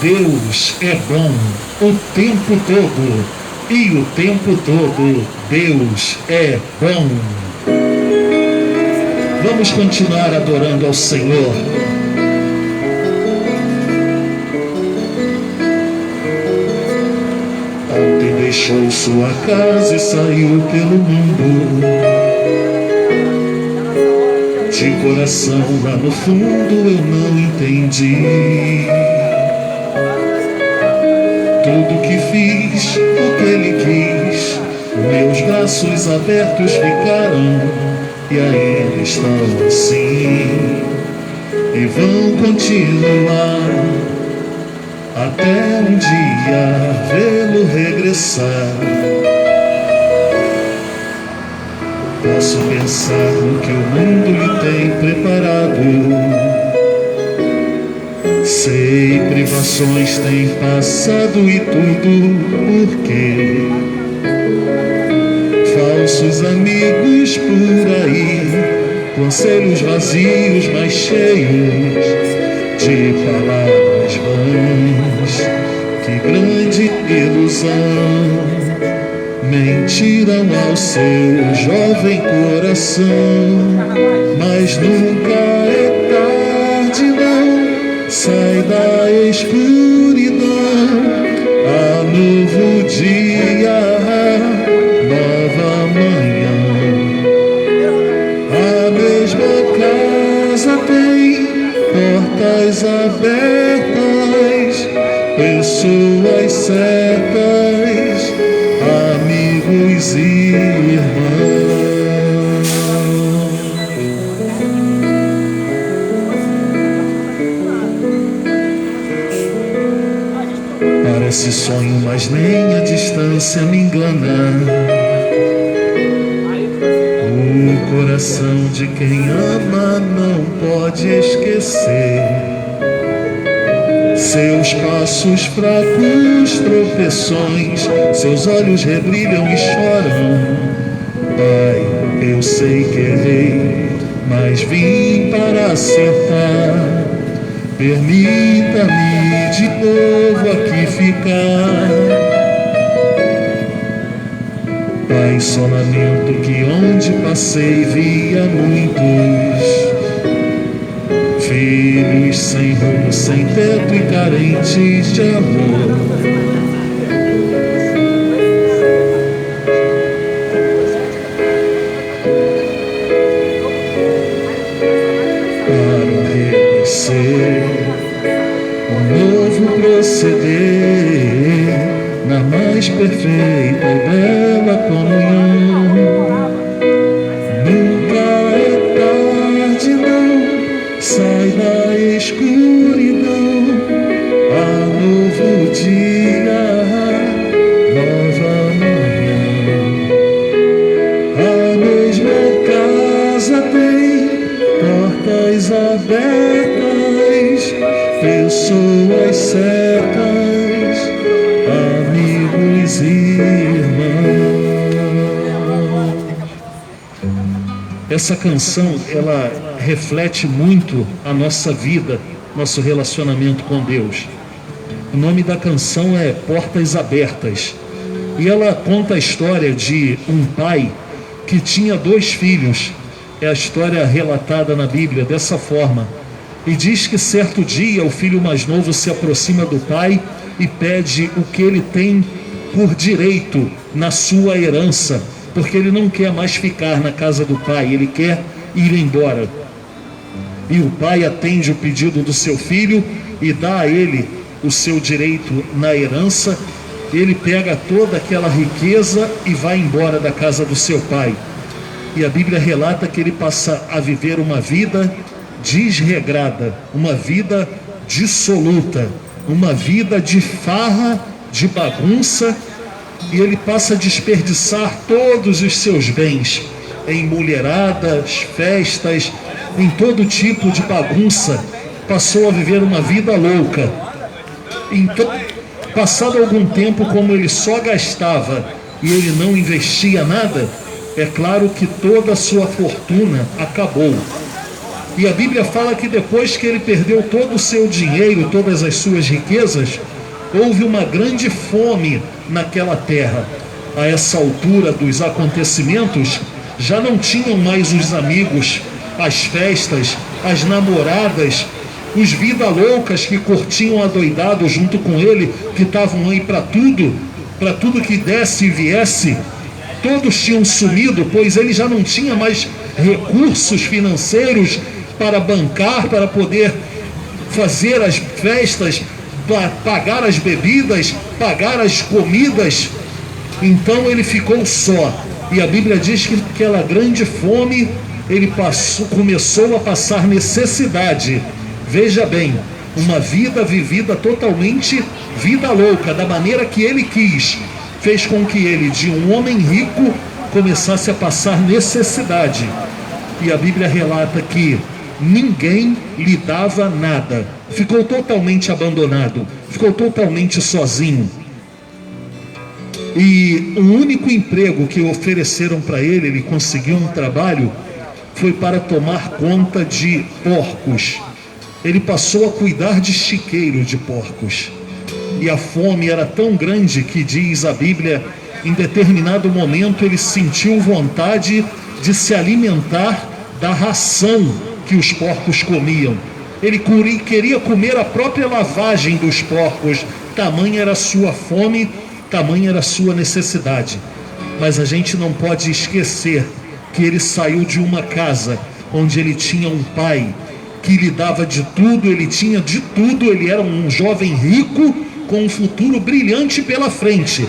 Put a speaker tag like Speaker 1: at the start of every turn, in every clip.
Speaker 1: Deus é bom o tempo todo, e o tempo todo Deus é bom. Vamos continuar adorando ao Senhor. Ontem deixou sua casa e saiu pelo mundo. De coração lá no fundo eu não entendi tudo que fiz, o que ele quis. Meus braços abertos ficaram e ainda estão assim, e vão continuar até um dia vê-lo regressar. Posso pensar no que o mundo lhe tem preparado. Sei, privações têm passado e tudo porque falsos amigos por aí, conselhos vazios, mas cheios de palavras vãs. Que grande ilusão mentiram ao seu jovem coração. Mas nunca é tarde, não. Sai da escuridão, há novo dia, nova manhã. A mesma casa tem portas abertas, pessoas certas, amigos e irmãos. Parece sonho, mas nem a distância me engana. O coração de quem ama não pode esquecer. Seus passos fracos, tropeções, seus olhos rebrilham e choram. Pai, eu sei que errei, mas vim para acertar. Permita-me de novo aqui ficar. Pai, só lamento que onde passei via muitos filhos sem rumo, sem teto e carentes de amor. Para reconhecer um novo proceder na mais perfeita e bela comunhão. Nunca é tarde, não. Sai da escuridão, há novo dia, nova manhã. A mesma casa tem portas abertas, pessoas certas, amigos e irmãos. Essa canção, ela reflete muito a nossa vida, nosso relacionamento com Deus. O nome da canção é Portas Abertas. E ela conta a história de um pai que tinha 2 filhos. É a história relatada na Bíblia dessa forma. E diz que certo dia o filho mais novo se aproxima do pai e pede o que ele tem por direito na sua herança, porque ele não quer mais ficar na casa do pai, ele quer ir embora. E o pai atende o pedido do seu filho e dá a ele o seu direito na herança. Ele pega toda aquela riqueza e vai embora da casa do seu pai. E a Bíblia relata que ele passa a viver uma vida desregrada, uma vida dissoluta, uma vida de farra, de bagunça, e ele passa a desperdiçar todos os seus bens em mulheradas, festas, em todo tipo de bagunça. Passou a viver uma vida louca. Então, passado algum tempo, como ele só gastava e ele não investia nada, é claro que toda a sua fortuna acabou. E a Bíblia fala que depois que ele perdeu todo o seu dinheiro, todas as suas riquezas, houve uma grande fome naquela terra. A essa altura dos acontecimentos, já não tinham mais os amigos, as festas, as namoradas, os vida loucas que curtiam adoidado junto com ele, que estavam aí para tudo que desse e viesse. Todos tinham sumido, pois ele já não tinha mais recursos financeiros para bancar, para poder fazer as festas, pagar as bebidas, pagar as comidas. Então ele ficou só. E a Bíblia diz que naquela grande fome ele começou a passar necessidade. Veja bem, uma vida vivida totalmente vida louca, da maneira que ele quis, fez com que ele, de um homem rico, começasse a passar necessidade. E a Bíblia relata que ninguém lhe dava nada, ficou totalmente abandonado, ficou totalmente sozinho. E o único emprego que ofereceram para ele conseguiu um trabalho, foi para tomar conta de porcos. Ele passou a cuidar de chiqueiro de porcos. E a fome era tão grande que, diz a Bíblia, em determinado momento ele sentiu vontade de se alimentar da ração que os porcos comiam. Ele queria comer a própria lavagem dos porcos. Tamanha era a sua fome, tamanha era a sua necessidade. Mas a gente não pode esquecer que ele saiu de uma casa onde ele tinha um pai que lhe dava de tudo, ele tinha de tudo, ele era um jovem rico com um futuro brilhante pela frente,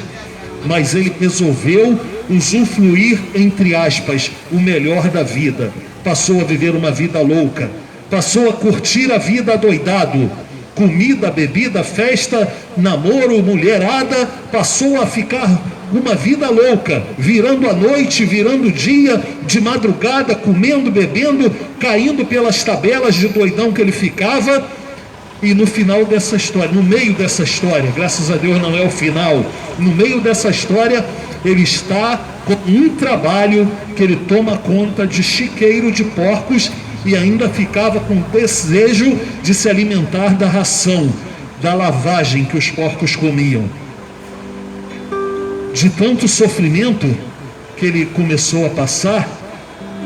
Speaker 1: mas ele resolveu usufruir, entre aspas, o melhor da vida. Passou a viver uma vida louca, passou a curtir a vida adoidado, comida, bebida, festa, namoro, mulherada, passou a ficar uma vida louca, virando a noite, virando o dia, de madrugada, comendo, bebendo, caindo pelas tabelas de doidão que ele ficava. E no final dessa história, no meio dessa história, graças a Deus não é o final, no meio dessa história, ele está com um trabalho que ele toma conta de chiqueiro de porcos e ainda ficava com desejo de se alimentar da ração, da lavagem que os porcos comiam. De tanto sofrimento que ele começou a passar,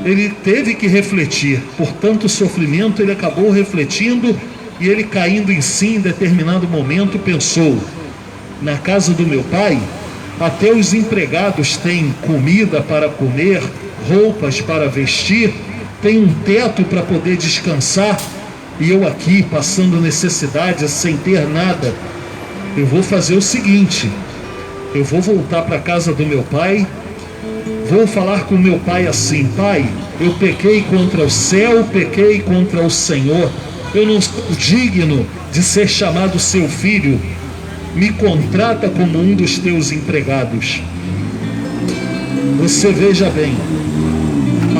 Speaker 1: ele teve que refletir. Por tanto sofrimento, ele acabou refletindo e ele, caindo em si em determinado momento, pensou: na casa do meu pai, até os empregados têm comida para comer, roupas para vestir, tem um teto para poder descansar, e eu aqui passando necessidade sem ter nada. Eu vou fazer o seguinte: eu vou voltar para a casa do meu pai, vou falar com meu pai assim: pai, eu pequei contra o céu, pequei contra o Senhor, eu não sou digno de ser chamado seu filho, me contrata como um dos teus empregados. Você veja bem,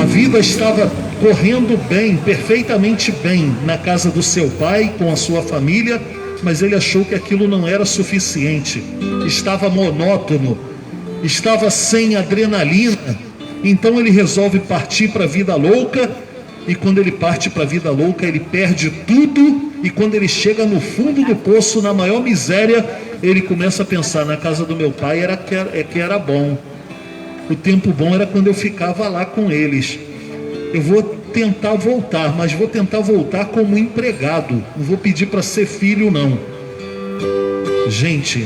Speaker 1: a vida estava correndo bem, perfeitamente bem, na casa do seu pai, com a sua família, mas ele achou que aquilo não era suficiente, estava monótono, estava sem adrenalina. Então ele resolve partir para a vida louca, e quando ele parte para a vida louca, ele perde tudo, e quando ele chega no fundo do poço, na maior miséria, ele começa a pensar: na casa do meu pai que era bom, o tempo bom era quando eu ficava lá com eles. Eu vou tentar voltar, mas vou tentar voltar como empregado, não vou pedir para ser filho não. Gente,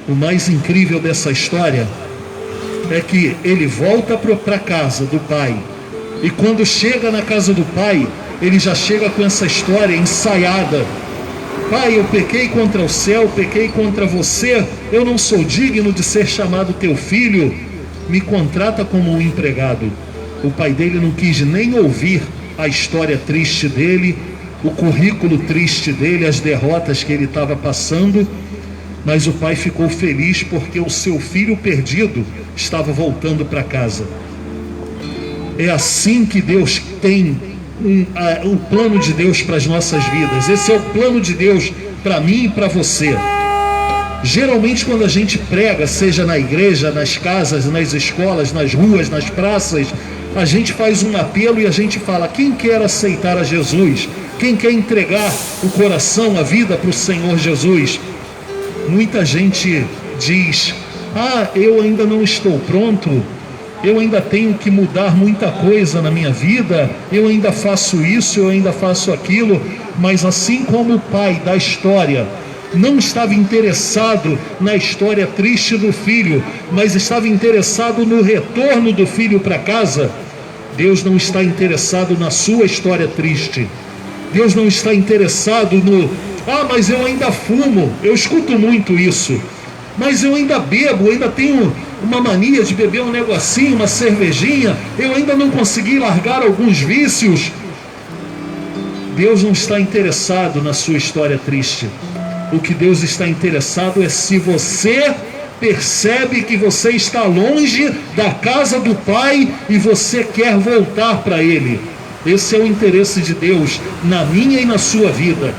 Speaker 1: o mais incrível dessa história é que ele volta para a casa do pai, e quando chega na casa do pai, ele já chega com essa história ensaiada: pai, eu pequei contra o céu, pequei contra você, eu não sou digno de ser chamado teu filho, me contrata como um empregado. O pai dele não quis nem ouvir a história triste dele, o currículo triste dele, as derrotas que ele estava passando, mas o pai ficou feliz porque o seu filho perdido estava voltando para casa. É assim que Deus tem o plano de Deus para as nossas vidas. Esse é o plano de Deus para mim e para você. Geralmente quando a gente prega, seja na igreja, nas casas, nas escolas, nas ruas, nas praças, a gente faz um apelo e a gente fala: quem quer aceitar a Jesus? Quem quer entregar o coração, a vida para o Senhor Jesus? Muita gente diz: eu ainda não estou pronto, eu ainda tenho que mudar muita coisa na minha vida, eu ainda faço isso, eu ainda faço aquilo. Mas assim como o pai da história não estava interessado na história triste do filho, mas estava interessado no retorno do filho para casa, Deus não está interessado na sua história triste. Deus não está interessado no: mas eu ainda fumo. Eu escuto muito isso. Mas eu ainda bebo, eu ainda tenho uma mania de beber um negocinho, uma cervejinha, eu ainda não consegui largar alguns vícios. Deus não está interessado na sua história triste. O que Deus está interessado é se você percebe que você está longe da casa do Pai e você quer voltar para Ele. Esse é o interesse de Deus na minha e na sua vida.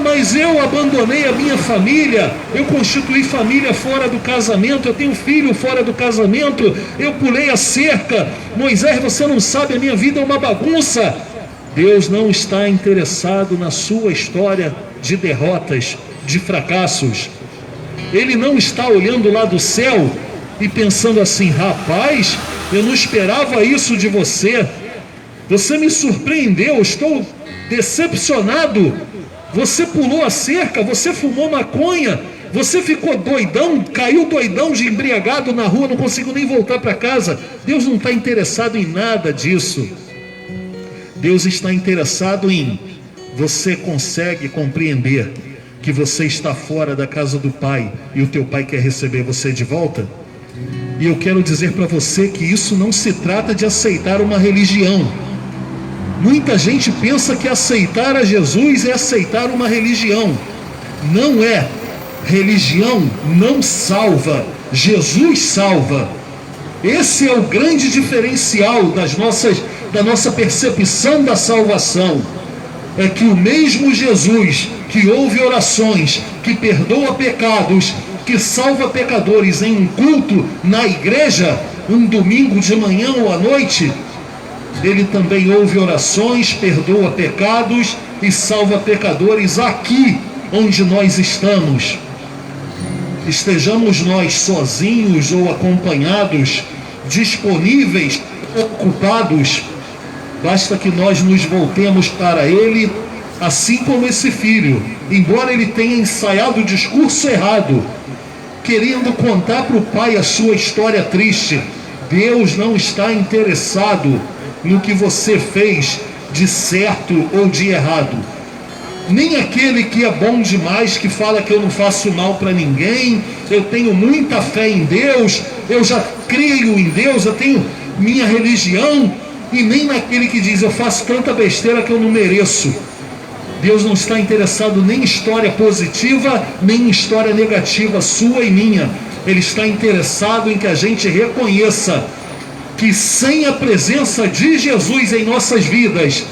Speaker 1: Mas eu abandonei a minha família, eu constituí família fora do casamento, eu tenho filho fora do casamento, eu pulei a cerca. Moisés, você não sabe, a minha vida é uma bagunça. Deus não está interessado na sua história de derrotas, de fracassos. Ele não está olhando lá do céu e pensando assim: rapaz, eu não esperava isso de você. Você me surpreendeu, estou decepcionado. Você pulou a cerca, você fumou maconha, você ficou doidão, caiu doidão de embriagado na rua, não conseguiu nem voltar para casa. Deus não está interessado em nada disso. Deus está interessado em: você consegue compreender que você está fora da casa do Pai e o teu Pai quer receber você de volta? E eu quero dizer para você que isso não se trata de aceitar uma religião. Muita gente pensa que aceitar a Jesus é aceitar uma religião. Não é. Religião não salva, Jesus salva. Esse é o grande diferencial da nossa percepção da salvação. É que o mesmo Jesus que ouve orações, que perdoa pecados, que salva pecadores em um culto na igreja, um domingo de manhã ou à noite, Ele também ouve orações, perdoa pecados e salva pecadores aqui onde nós estamos. Estejamos nós sozinhos ou acompanhados, disponíveis, ocupados, basta que nós nos voltemos para Ele, assim como esse filho, embora ele tenha ensaiado o discurso errado, querendo contar para o pai a sua história triste. Deus não está interessado no que você fez de certo ou de errado. Nem aquele que é bom demais, que fala que eu não faço mal para ninguém, eu tenho muita fé em Deus, eu já creio em Deus, eu tenho minha religião, e nem naquele que diz: eu faço tanta besteira que eu não mereço. Deus não está interessado nem em história positiva, nem em história negativa sua e minha. Ele está interessado em que a gente reconheça que sem a presença de Jesus em nossas vidas,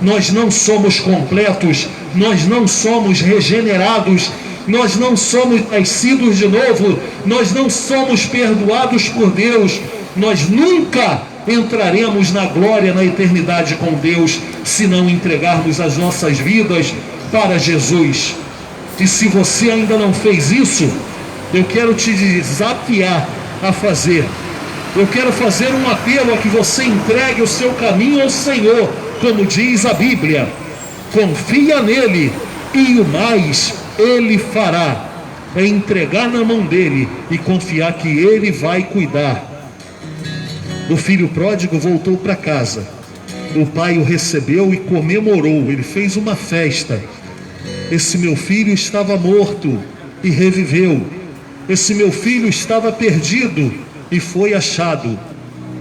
Speaker 1: nós não somos completos, nós não somos regenerados, nós não somos nascidos de novo, nós não somos perdoados por Deus, nós nunca entraremos na glória, na eternidade com Deus, se não entregarmos as nossas vidas para Jesus. E se você ainda não fez isso, eu quero te desafiar a fazer. Eu quero fazer um apelo a que você entregue o seu caminho ao Senhor, como diz a Bíblia. Confia nele e o mais ele fará. É entregar na mão dele e confiar que ele vai cuidar. O filho pródigo voltou para casa. O pai o recebeu e comemorou. Ele fez uma festa. Esse meu filho estava morto e reviveu. Esse meu filho estava perdido e foi achado.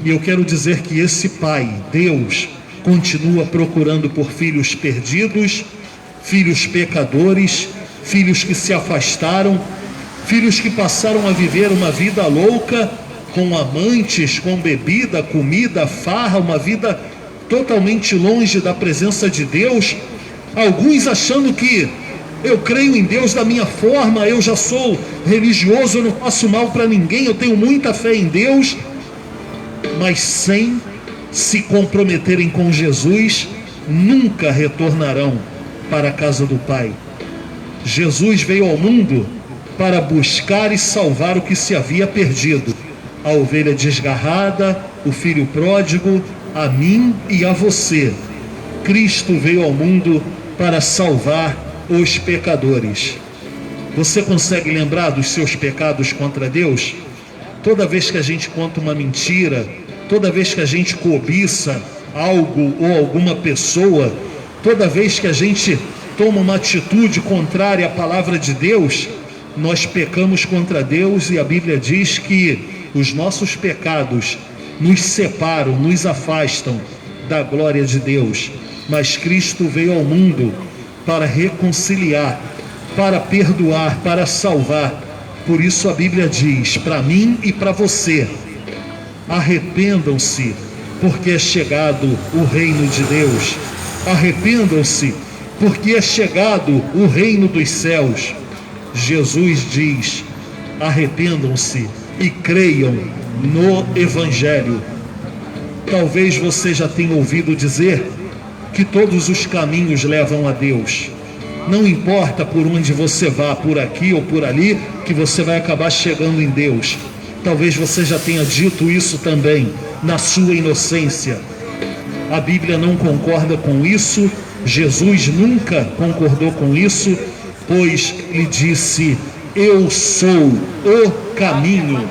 Speaker 1: E eu quero dizer que esse pai, Deus, continua procurando por filhos perdidos, filhos pecadores, filhos que se afastaram, filhos que passaram a viver uma vida louca, com amantes, com bebida, comida, farra, uma vida totalmente longe da presença de Deus. Alguns achando que eu creio em Deus da minha forma, eu já sou religioso, eu não faço mal para ninguém, eu tenho muita fé em Deus. mas sem se comprometerem com Jesus, nunca retornarão para a casa do Pai. Jesus veio ao mundo para buscar e salvar o que se havia perdido: a ovelha desgarrada, o filho pródigo, a mim e a você. Cristo veio ao mundo para salvar os pecadores. Você consegue lembrar dos seus pecados contra Deus? Toda vez que a gente conta uma mentira, toda vez que a gente cobiça algo ou alguma pessoa, toda vez que a gente toma uma atitude contrária à palavra de Deus, nós pecamos contra Deus, e a Bíblia diz que os nossos pecados nos separam, nos afastam da glória de Deus. Mas Cristo veio ao mundo para reconciliar, para perdoar, para salvar. Por isso a Bíblia diz para mim e para você: arrependam-se, porque é chegado o reino de Deus. Arrependam-se, porque é chegado o reino dos céus. Jesus diz: arrependam-se e creiam no Evangelho. Talvez você já tenha ouvido dizer que todos os caminhos levam a Deus. Não importa por onde você vá, por aqui ou por ali, que você vai acabar chegando em Deus. Talvez você já tenha dito isso também, na sua inocência. A Bíblia não concorda com isso, Jesus nunca concordou com isso, pois lhe disse: eu sou o caminho,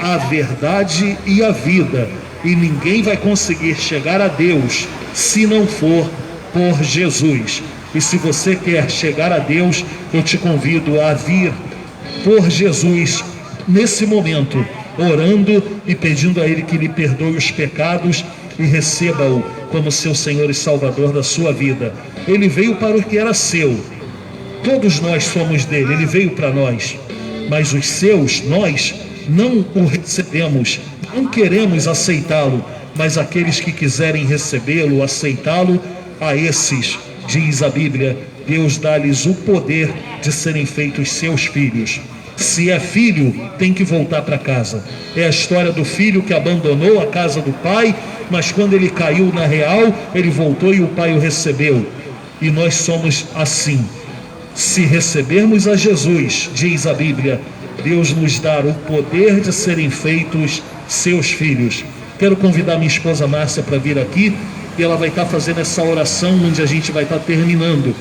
Speaker 1: a verdade e a vida, e ninguém vai conseguir chegar a Deus se não for por Jesus. E se você quer chegar a Deus, eu te convido a vir por Jesus nesse momento, orando e pedindo a Ele que lhe perdoe os pecados e receba-o como seu Senhor e Salvador da sua vida. Ele veio para o que era seu. Todos nós somos dele, ele veio para nós. Mas os seus, nós não o recebemos, não queremos aceitá-lo. Mas aqueles que quiserem recebê-lo, aceitá-lo, a esses, diz a Bíblia, Deus dá-lhes o poder de serem feitos seus filhos. Se é filho, tem que voltar para casa. É a história do filho que abandonou a casa do pai, mas quando ele caiu na real, ele voltou e o pai o recebeu. E nós somos assim. Se recebermos a Jesus, diz a Bíblia, Deus nos dá o poder de serem feitos seus filhos. Quero convidar minha esposa Márcia para vir aqui, e ela vai estar fazendo essa oração onde a gente vai estar terminando.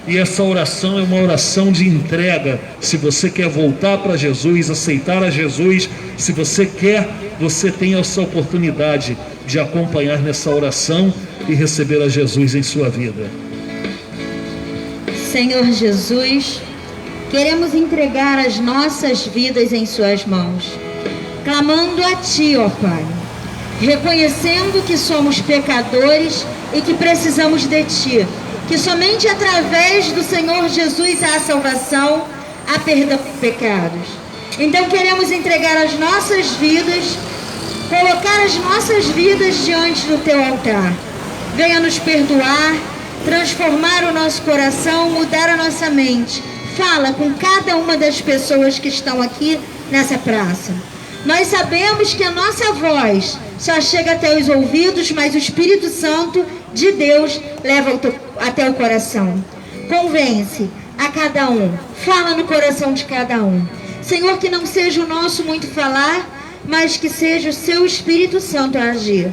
Speaker 1: E essa oração é uma oração de entrega. Se você quer voltar para Jesus, aceitar a Jesus, se você quer, você tem essa oportunidade de acompanhar nessa oração e receber a Jesus em sua vida.
Speaker 2: Senhor Jesus, queremos entregar as nossas vidas em suas mãos, clamando a Ti, ó Pai, reconhecendo que somos pecadores e que precisamos de Ti, que somente através do Senhor Jesus há salvação, há perdão de pecados. Então queremos entregar as nossas vidas, colocar as nossas vidas diante do Teu altar. Venha nos perdoar, transformar o nosso coração, mudar a nossa mente. Fala com cada uma das pessoas que estão aqui nessa praça. Nós sabemos que a nossa voz só chega até os ouvidos, mas o Espírito Santo de Deus leva até o coração. Convence a cada um, fala no coração de cada um. Senhor, que não seja o nosso muito falar, mas que seja o Seu Espírito Santo a agir.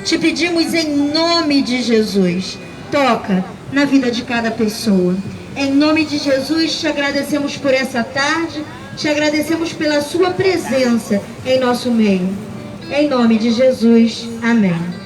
Speaker 2: Te pedimos em nome de Jesus, toca na vida de cada pessoa. Em nome de Jesus, te agradecemos por essa tarde, te agradecemos pela sua presença em nosso meio. Em nome de Jesus, amém.